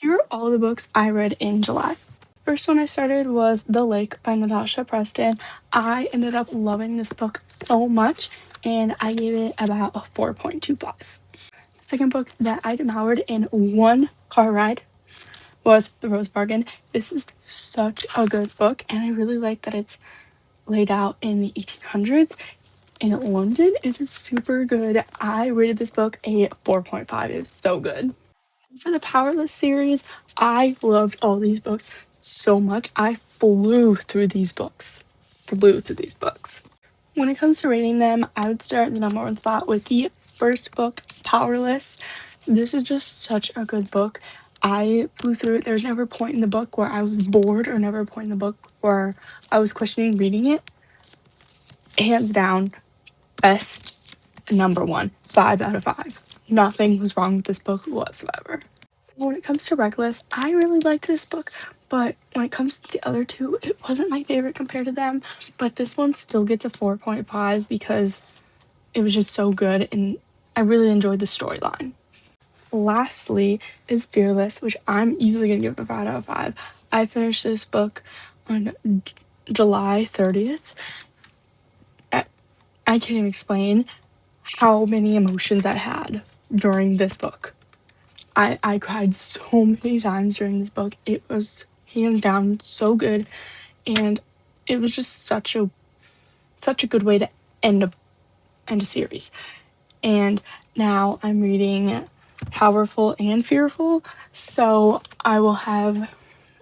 Here are all the books I read in July. First one I started was The Lake by Natasha Preston. I ended up loving this book so much and I gave it about a 4.25. The second book that I devoured in one car ride was The Rose Bargain. This is such a good book and I really like that it's laid out in the 1800s in London. It is super good. I rated this book a 4.5. It was so good. For the Powerless series, I loved all these books so much. I flew through these books. When it comes to rating them, I would start in the number one spot with the first book, Powerless. This is just such a good book. I flew through it. There's never a point in the book where I was bored or never a point in the book where I was questioning reading it. Hands down, best number one, 5 out of 5. Nothing was wrong with this book whatsoever. When it comes to Reckless, I really liked this book, but when it comes to the other two, it wasn't my favorite compared to them. But this one still gets a 4.5 because it was just so good and I really enjoyed the storyline. Lastly is Fearless, which I'm easily gonna give a 5 out of 5. I finished this book on July 30th. I can't even explain how many emotions I had during this book. I cried so many times during this book. It was hands down so good and it was just such a good way to end a series. And now I'm reading Powerful and Fearful, so I will have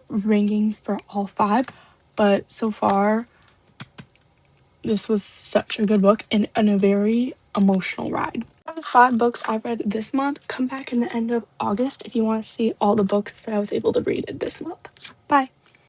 rankings for all 5, but so far this was such a good book and a very emotional ride. The 5 books I read this month. Come back in the end of August if you want to see all the books that I was able to read this month. Bye.